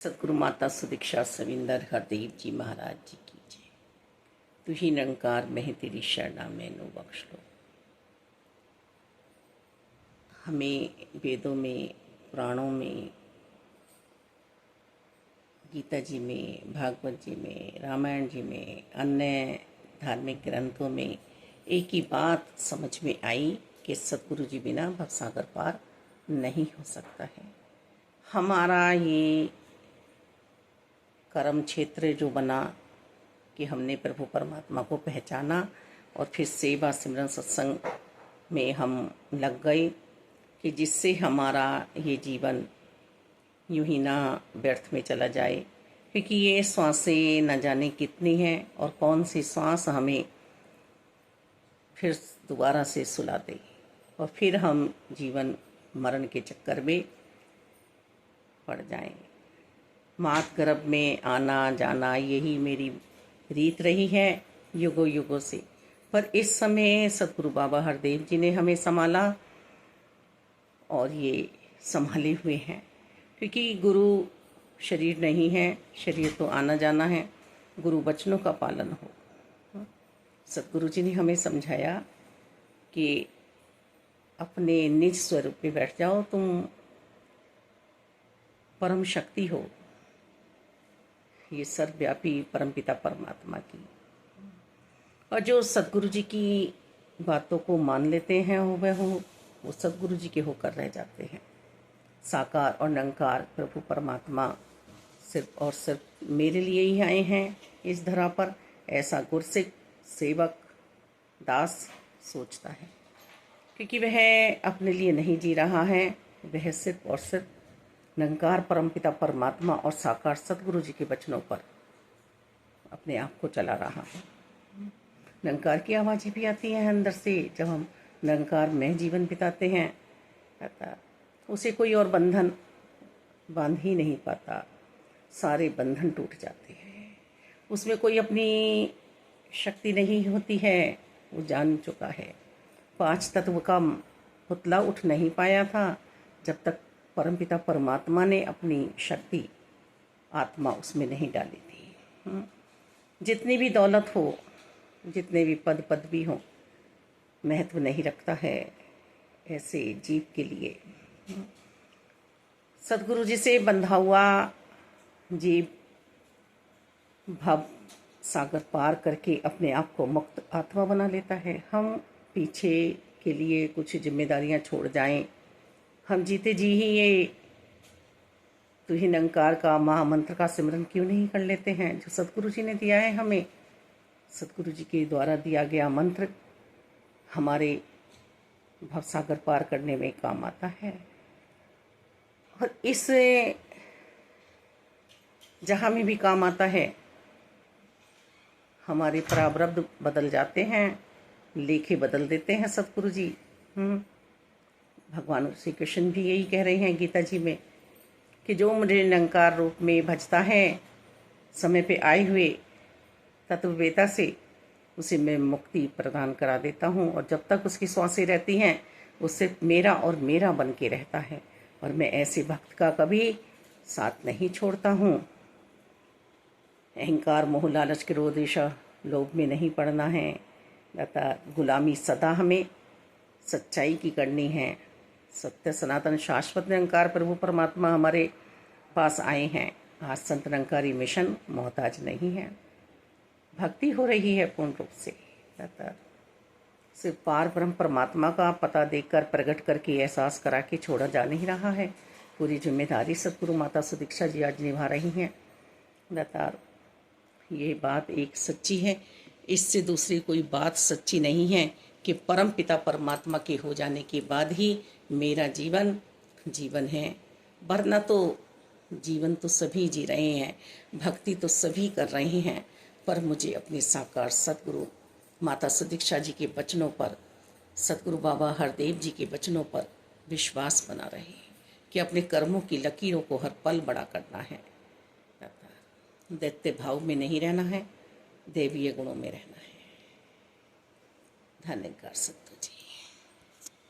सतगुरु माता सुदीक्षा सविंदर हरदेव जी महाराज जी की जय। तू ही निरंकार मैं तेरी शरणा मैनू बख्श लो। हमें वेदों में, पुराणों में, गीता जी में, भागवत जी में, रामायण जी में, अन्य धार्मिक ग्रंथों में एक ही बात समझ में आई कि सतगुरु जी बिना भवसागर पार नहीं हो सकता है। हमारा ये कर्म क्षेत्र जो बना कि हमने प्रभु परमात्मा को पहचाना और फिर सेवा सिमरन सत्संग में हम लग गए कि जिससे हमारा ये जीवन यूं ही ना व्यर्थ में चला जाए, क्योंकि ये श्वासें न जाने कितनी हैं और कौन सी श्वास हमें फिर दोबारा से सुला दे और फिर हम जीवन मरण के चक्कर में पड़ जाएं। मात गर्भ में आना जाना यही मेरी रीत रही है युगों युगों से, पर इस समय सतगुरु बाबा हरदेव जी ने हमें संभाला और ये संभाले हुए हैं, क्योंकि गुरु शरीर नहीं है, शरीर तो आना जाना है, गुरु वचनों का पालन हो। सतगुरु जी ने हमें समझाया कि अपने निज स्वरूप पे बैठ जाओ, तुम परम शक्ति हो, ये सर्वव्यापी परमपिता परमात्मा की। और जो सतगुरु जी की बातों को मान लेते हैं वो सतगुरु जी के होकर रह जाते हैं। साकार और निरंकार प्रभु परमात्मा सिर्फ और सिर्फ मेरे लिए ही आए हैं इस धरा पर, ऐसा गुरसिक सेवक दास सोचता है, क्योंकि वह अपने लिए नहीं जी रहा है, वह सिर्फ और सिर्फ निरंकार परमपिता परमात्मा और साकार सतगुरु जी के वचनों पर अपने आप को चला रहा है। निरंकार की आवाज़ें भी आती हैं अंदर से। जब हम निरंकार में जीवन बिताते हैं, उसे कोई और बंधन बांध ही नहीं पाता, सारे बंधन टूट जाते हैं। उसमें कोई अपनी शक्ति नहीं होती है, वो जान चुका है। 5 तत्व का पुतला उठ नहीं पाया था जब तक परमपिता परमात्मा ने अपनी शक्ति आत्मा उसमें नहीं डाली थी। जितनी भी दौलत हो, जितने भी पद पदवी हो, महत्व नहीं रखता है ऐसे जीव के लिए। सतगुरु जी से बंधा हुआ जीव भव सागर पार करके अपने आप को मुक्त आत्मा बना लेता है। हम पीछे के लिए कुछ जिम्मेदारियां छोड़ जाएं, हम जीते जी ही ये तू ही निरंकार का महामंत्र का सिमरन क्यों नहीं कर लेते हैं, जो सतगुरु जी ने दिया है हमें। सतगुरु जी के द्वारा दिया गया मंत्र हमारे भवसागर पार करने में काम आता है। और इस जहाँ में भी काम आता है, हमारे प्रारब्ध बदल जाते हैं, लेखे बदल देते हैं सतगुरु जी। भगवान श्री कृष्ण भी यही कह रहे हैं गीता जी में कि जो मुझे निरंकार रूप में भजता है समय पे आए हुए तत्ववेता से, उसे मैं मुक्ति प्रदान करा देता हूँ। और जब तक उसकी सांसें रहती हैं वो सिर्फ मेरा और मेरा बन के रहता है, और मैं ऐसे भक्त का कभी साथ नहीं छोड़ता हूँ। अहंकार मोह लालच क्रोध ईर्ष्या लोभ में नहीं पड़ना है, तथा गुलामी सदा हमें सच्चाई की करनी है। सत्य सनातन शाश्वत निरंकार प्रभु परमात्मा हमारे पास आए हैं। आज संत निरंकारी मिशन मोहताज नहीं है, भक्ति हो रही है पूर्ण रूप से। सिर्फ पार ब्रह्म परमात्मा का पता देकर प्रकट करके एहसास करा के छोड़ा जा नहीं रहा है। पूरी जिम्मेदारी सतगुरु माता सुदीक्षा जी आज निभा रही हैं। दातार ये बात एक सच्ची है, इससे दूसरी कोई बात सच्ची नहीं है कि परम पिता परमात्मा के हो जाने के बाद ही मेरा जीवन जीवन है। वरना तो जीवन तो सभी जी रहे हैं, भक्ति तो सभी कर रहे हैं, पर मुझे अपने साकार सतगुरु माता सुदीक्षा जी के वचनों पर, सतगुरु बाबा हरदेव जी के वचनों पर विश्वास बना रहे कि अपने कर्मों की लकीरों को हर पल बड़ा करना है। दैत्य भाव में नहीं रहना है, देवीय गुणों में रहना है। धन्यवाद सत्य।